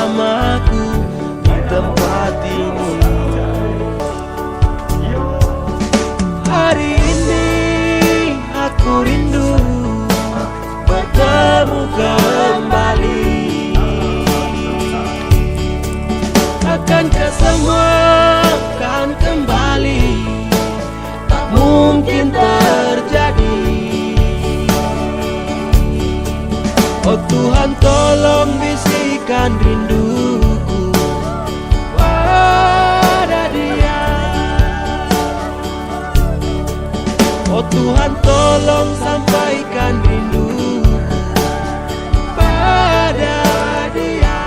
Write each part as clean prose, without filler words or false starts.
bersamaku di tempat ini. Hari ini aku rindu bertemu kembali. Akankah semua akan kembali? Tak mungkin terjadi. Oh Tuhan, tolong bisikan rinduku pada Dia. Oh Tuhan, tolong sampaikan rinduku pada Dia.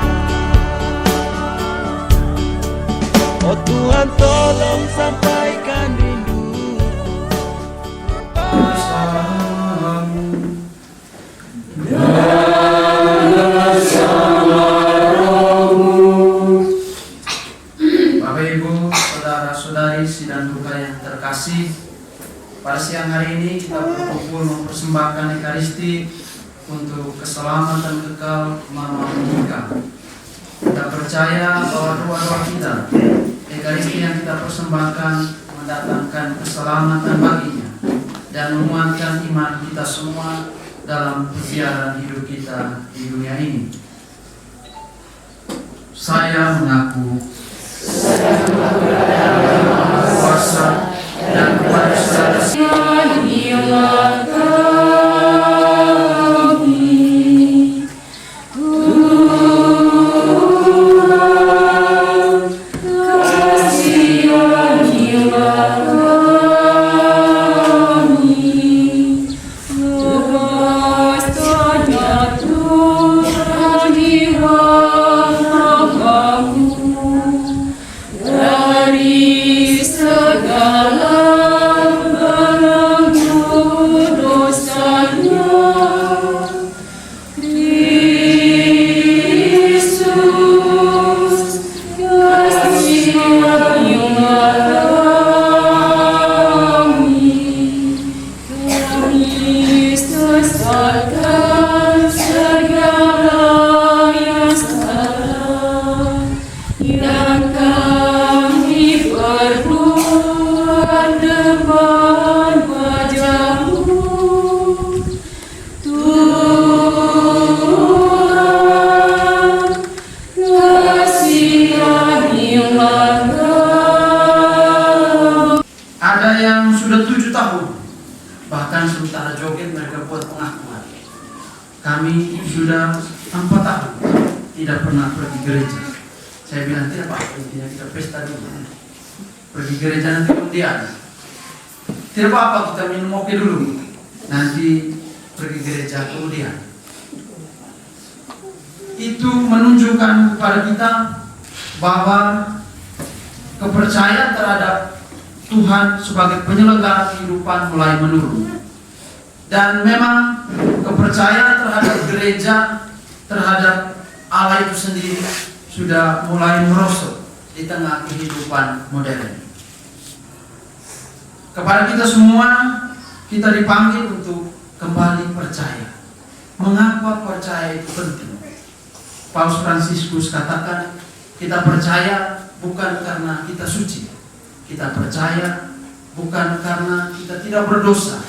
Oh Tuhan, tolong sampaikan rinduku padamu. Bapak Ibu, saudara-saudari sidang duka yang terkasih, pada siang hari ini kita berkumpul mempersembahkan Ekaristi untuk keselamatan kekal Mama Monica. Kita percaya bahwa doa-doa kita, Ekaristi yang kita persembahkan mendatangkan keselamatan baginya dan menguatkan iman kita semua dalam perjalanan hidup kita di dunia ini. Saya mengaku kuasa dan kepada saudara bahkan sementara joget mereka buat pengakuan. Kami sudah 4 tahun tidak pernah pergi gereja. Saya bilang tidak apa-apa, intinya kita pesta dulu. Pergi gereja nanti kemudian. Tidak apa-apa, kita minum kopi dulu. Nanti pergi gereja kemudian. Itu menunjukkan kepada kita bahwa kepercayaan terhadap Tuhan sebagai penyelenggara kehidupan mulai menurun. Dan memang kepercayaan terhadap gereja, terhadap Allah itu sendiri sudah mulai merosot di tengah kehidupan modern. Kepada kita semua, kita dipanggil untuk kembali percaya. Mengapa percaya itu penting? Paus Fransiskus katakan, kita percaya bukan karena kita suci. Kita percaya bukan karena kita tidak berdosa.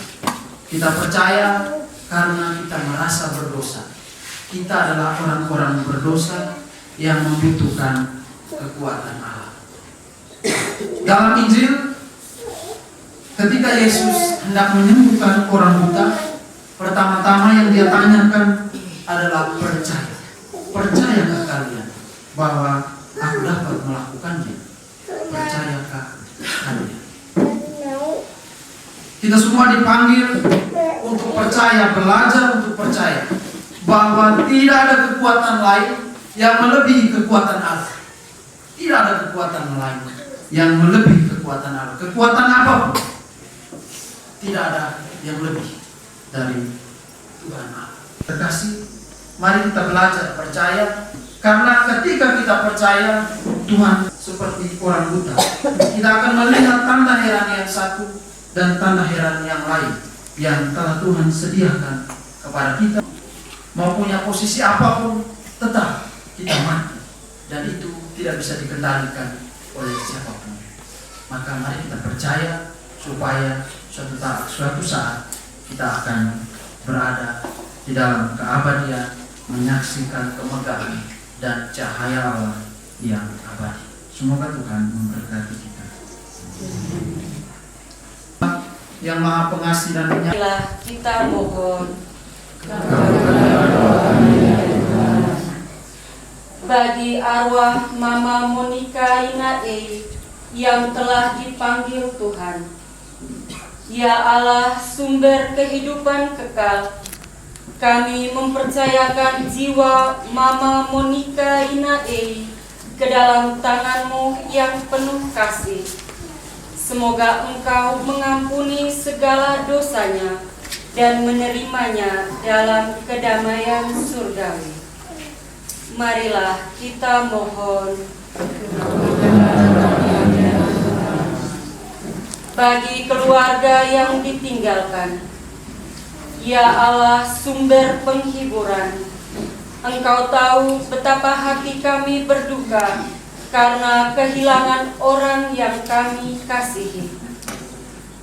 Kita percaya karena kita merasa berdosa. Kita adalah orang-orang berdosa yang membutuhkan kekuatan Allah. Dalam Injil, ketika Yesus hendak menyembuhkan orang buta, pertama-tama yang dia tanyakan adalah percaya. Percayakah kalian bahwa aku dapat melakukannya? Percayakah kalian? Kita semua dipanggil untuk percaya, belajar untuk percaya bahwa tidak ada kekuatan lain yang melebihi kekuatan Allah. Tidak ada kekuatan lain yang melebihi kekuatan Allah. Kekuatan apapun tidak ada yang lebih dari Tuhan Allah. Terkasih, mari kita belajar percaya, karena ketika kita percaya Tuhan seperti orang buta, kita akan melihat tanda heran yang satu dan tanda heran yang lain yang telah Tuhan sediakan kepada kita. Mau punya posisi apapun, tetap kita mati dan itu tidak bisa dikendalikan oleh siapapun. Maka mari kita percaya supaya suatu saat kita akan berada di dalam keabadian, menyaksikan kemegahan dan cahaya Allah yang abadi. Semoga Tuhan memberkati kita. Yang Maha Pengasih dan Marilah kita mohon. Bagi arwah Mama Monica Inae yang telah dipanggil Tuhan, ya Allah sumber kehidupan kekal, kami mempercayakan jiwa Mama Monica Inae ke dalam tangan-Mu yang penuh kasih. Semoga Engkau mengampuni segala dosanya dan menerimanya dalam kedamaian surgawi. Marilah kita mohon. Bagi keluarga yang ditinggalkan, ya Allah sumber penghiburan, Engkau tahu betapa hati kami berduka karena kehilangan orang yang kami kasihi.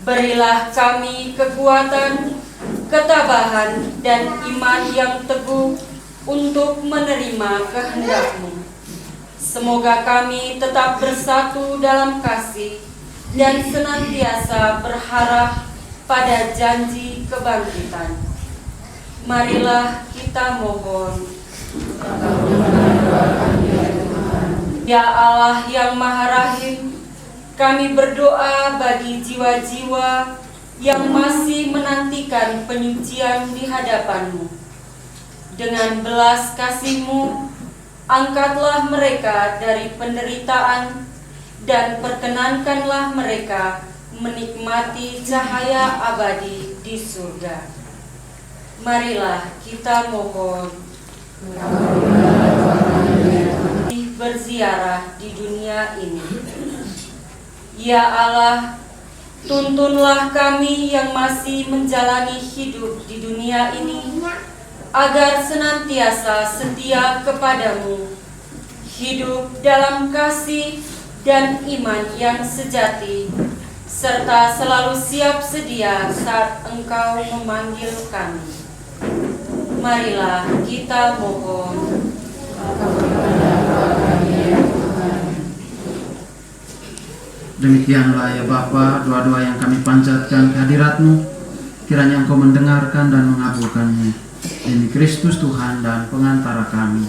Berilah kami kekuatan, ketabahan, dan iman yang teguh untuk menerima kehendak-Mu. Semoga kami tetap bersatu dalam kasih dan senantiasa berharap pada janji kebangkitan. Marilah kita mohon. Ya Allah yang Maha Rahim, kami berdoa bagi jiwa-jiwa yang masih menantikan penyucian di hadapan-Mu. Dengan belas kasih-Mu, angkatlah mereka dari penderitaan dan perkenankanlah mereka menikmati cahaya abadi di surga. Marilah kita mohon. Berziarah di dunia ini. Ya Allah, tuntunlah kami yang masih menjalani hidup di dunia ini agar senantiasa setia kepadamu, hidup dalam kasih dan iman yang sejati, serta selalu siap sedia saat Engkau memanggil kami. Marilah kita mohon. Demikianlah ya Bapa, doa-doa yang kami panjatkan kehadirat-Mu, kiranya Engkau mendengarkan dan mengabulkannya. Demi Kristus Tuhan dan pengantara kami.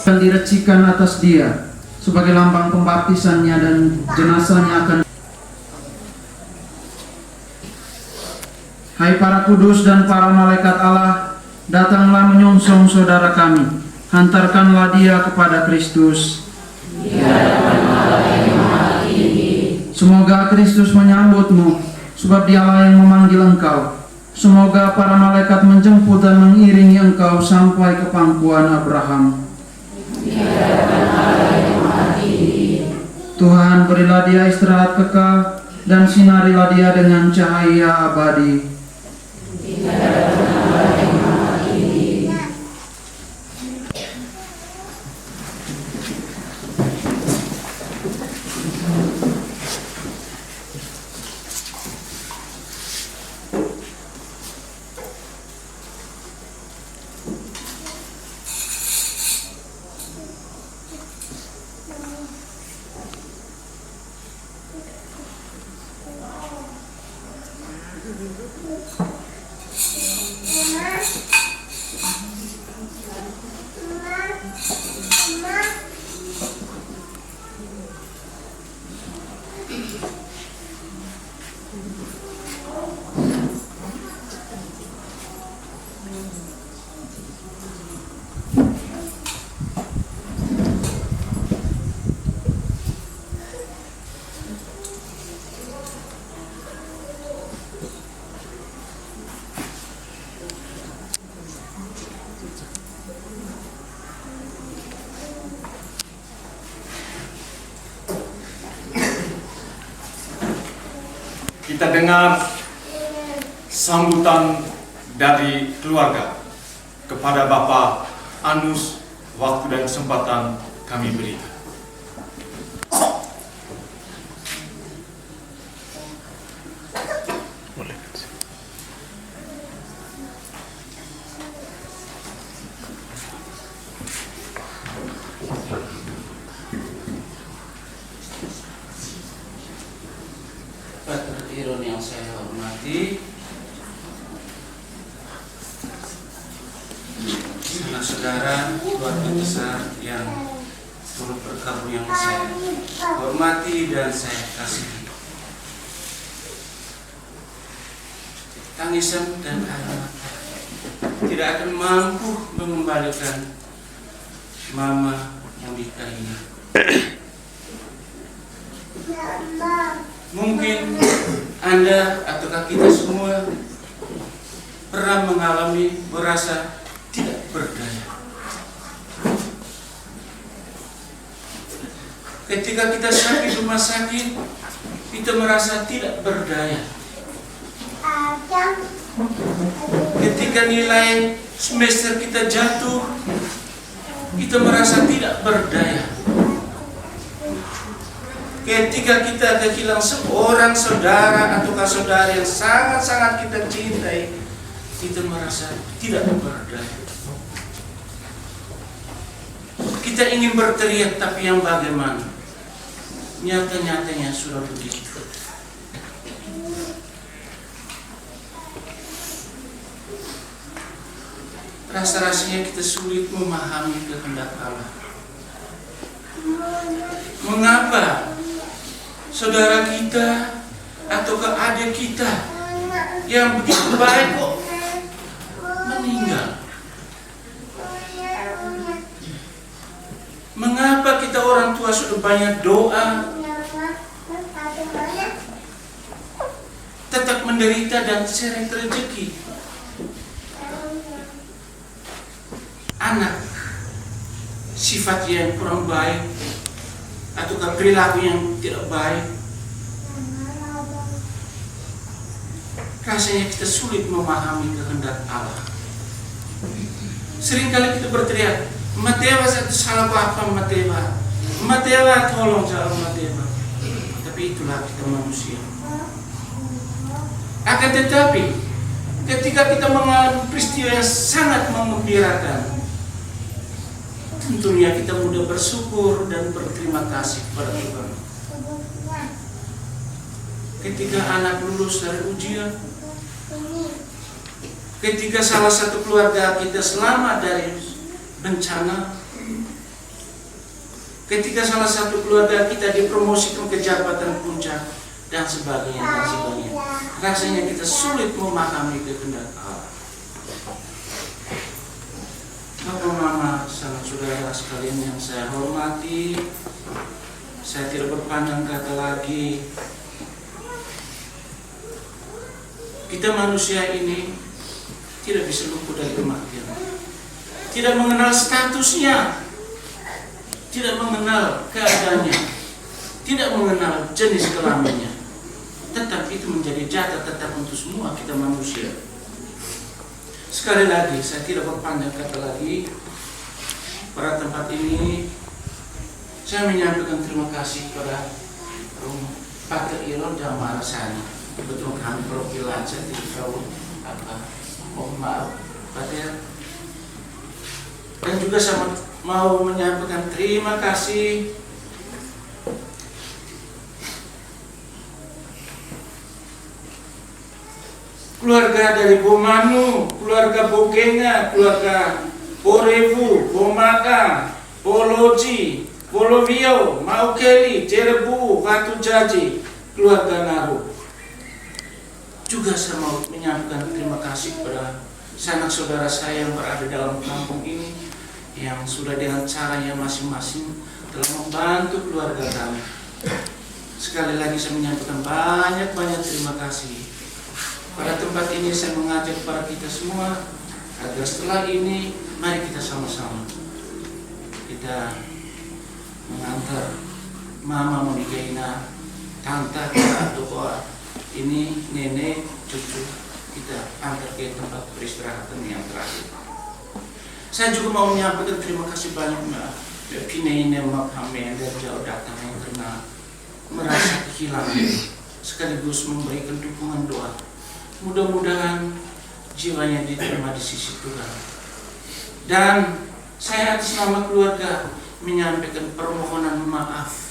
akan direcikan atas dia sebagai lambang pembaptisannya, dan jenazahnya akan. Hai para kudus dan para malaikat Allah, datanglah menyongsong saudara kami, hantarkanlah dia kepada Kristus. Semoga Kristus menyambutmu, sebab dialah yang memanggil engkau. Semoga para malaikat menjemput dan mengiringi engkau sampai ke pangkuan Abraham. Tuhan, berilah dia istirahat kekal dan sinarilah dia dengan cahaya abadi. Kita dengar sambutan dari keluarga kepada Bapak Anus. Waktu dan kesempatan kami berikan. Hadirin yang saya hormati, saudara-saudara, keluarga besar yang turut bergabung yang saya hormati dan saya kasihi. Tangisan dan air mata tidak akan mampu mengembalikan Mama Monica ini. Mungkin Anda ataukah kita semua pernah mengalami merasa tidak berdaya. Ketika kita sakit rumah sakit, kita merasa tidak berdaya. Ketika nilai semester kita jatuh, kita merasa tidak berdaya. Ketika kita kehilangan seorang saudara atau saudara yang sangat-sangat kita cintai, kita merasa tidak berdaya. Kita ingin berteriak, tapi yang bagaimana? Nyata-nyatanya sudah begitu. Rasa-rasanya kita sulit memahami kehendak Allah. Mengapa saudara kita atau adik kita yang begitu baik kok meninggal? Mengapa kita orang tua sudah banyak doa tetap menderita dan seret rezeki? Anak sifat yang kurang baik atau perilaku yang tidak baik, rasanya kita sulit memahami kehendak Allah. Seringkali kita berteriak, Matewa satu salah apa Matewa, Matewa tolong jalan Matewa. Tapi itulah kita manusia. Akan tetapi ketika kita mengalami peristiwa yang sangat mengembirakan, tentunya kita mudah bersyukur dan berterima kasih kepada Tuhan. Ketika anak lulus dari ujian, ketika salah satu keluarga kita selamat dari bencana, ketika salah satu keluarga kita dipromosikan ke jabatan puncak, dan sebagainya, dan sebagainya. Rasanya kita sulit memahami kehendak Allah. Bapak, Mama, sanak saudara sekalian yang saya hormati, saya tidak berpanjang kata lagi. Kita manusia ini tidak bisa luput dari kematian. Tidak mengenal statusnya, tidak mengenal keadaannya, tidak mengenal jenis kelaminnya. Tetap itu menjadi jatah tetap untuk semua kita manusia. Sekali lagi, saya tidak berpanjang kata lagi. Pada tempat ini, saya menyampaikan terima kasih kepada Pak Ilon dan Marasani. Betul kami profil aja, tidak tahu apa. Mohon maaf, Pak Der. Dan juga saya mau menyampaikan terima kasih keluarga dari Bomanu, keluarga Bogenga, keluarga Porevu, Bomaka, Poloji, Polovio, Maukeli, Jerebu, Batu Jaji, keluarga Naru. Juga saya mau menyampaikan terima kasih kepada sanak saudara saya yang berada dalam kampung ini, yang sudah dengan caranya masing-masing telah membantu keluarga kami. Sekali lagi saya menyampaikan banyak-banyak terima kasih. Pada tempat ini saya mengajak kepada kita semua agar setelah ini mari kita sama-sama kita mengantar Mama Monikaina, Tante atau ini nenek, cucu kita antar ke tempat peristirahatan yang terakhir. Saya juga mau menyampaikan terima kasih banyak Pinaine Makame dari jauh datang yang karena merasa kehilangan sekaligus memberikan dukungan doa. Mudah-mudahan jiwanya diterima di sisi Tuhan. Dan saya atas nama keluarga menyampaikan permohonan maaf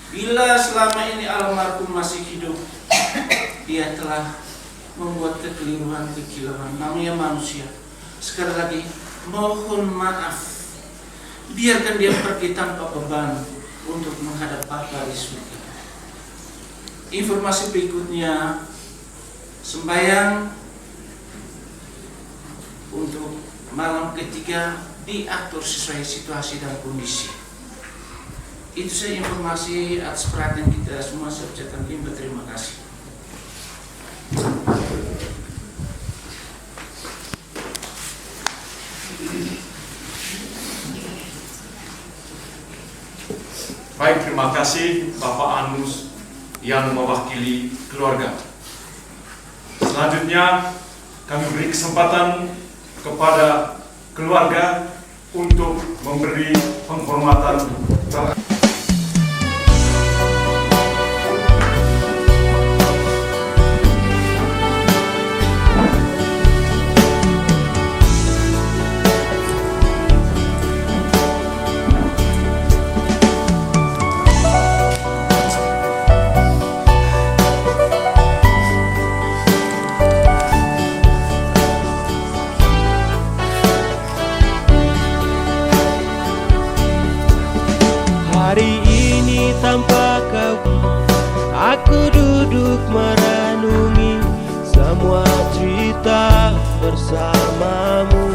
bila selama ini almarhum masih hidup, dia telah membuat kekeliruan-kekilauan. Namanya manusia. Sekali lagi, mohon maaf. Biarkan dia pergi tanpa beban untuk menghadap Bapa di surga. Informasi berikutnya, sembahyang untuk malam ketiga diatur sesuai situasi dan kondisi. Itu saja informasi atas perhatian kita semua. Saya ucapkan terima kasih. Baik, terima kasih Bapak Anus yang mewakili keluarga. Selanjutnya kami beri kesempatan kepada keluarga untuk memberi penghormatan. Hari ini tanpa kau, aku duduk merenungi semua cerita bersamamu.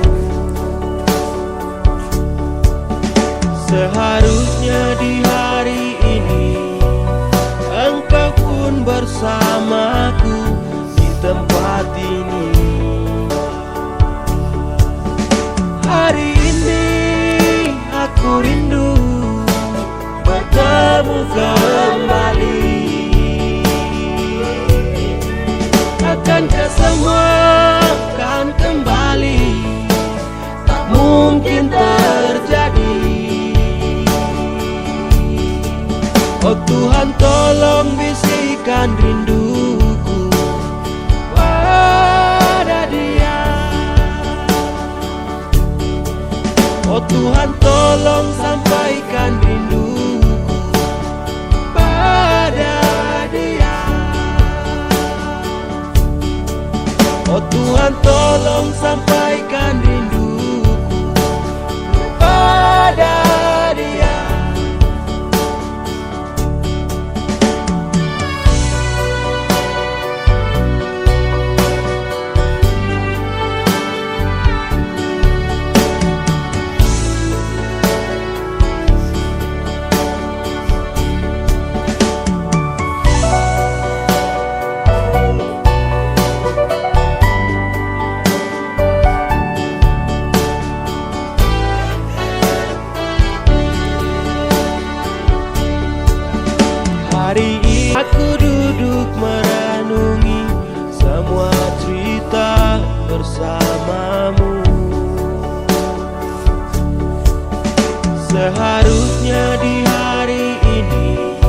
Seharusnya di hari ini engkau pun bersamaku di tempat ini. Hari ini aku rindu bertemu kembali. Akankah Oh Tuhan tolong bisikan rinduku pada Dia. Oh Tuhan tolong sampaikan rinduku pada Dia. Oh Tuhan tolong sampaikan rinduku pada Dia. Hari ini aku duduk merenungi semua cerita bersamamu. Seharusnya di hari ini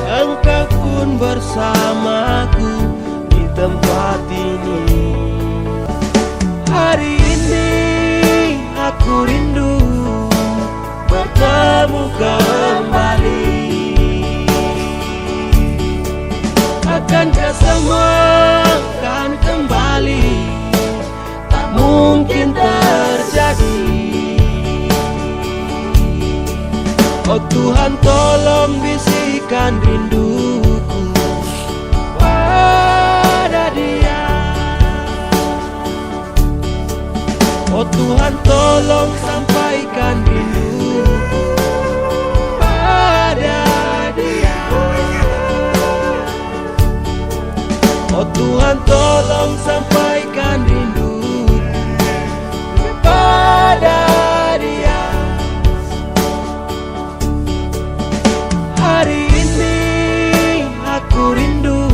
Engkau pun bersamaku di tempat ini. Hari ini aku rindu bertemu kembali. Akankah semua akan kembali? Tak mungkin terjadi. Oh Tuhan tolong bisikan rinduku pada Dia. Oh Tuhan tolong sampaikan rinduku pada Dia. Oh Tuhan tolong sampaikan rinduku pada Dia. Hari ini aku rindu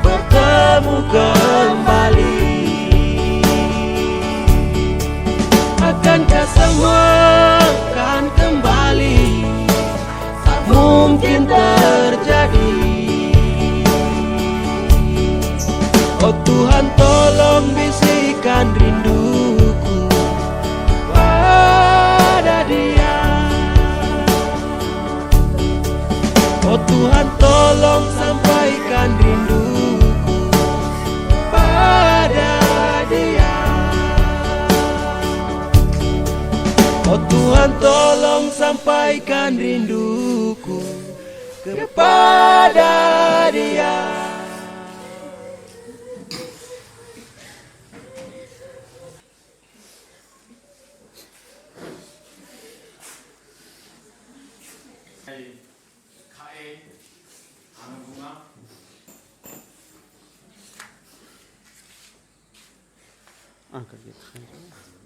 bertemu kembali. Akankah semua akan kembali? Tak mungkin terjadi. Oh Tuhan tolong bisikan rinduku pada Dia. Oh Tuhan tolong sampaikan rinduku pada Dia. Oh Tuhan tolong sampaikan rinduku kepada Dia. KE Anu Bunga. Angkat gitu.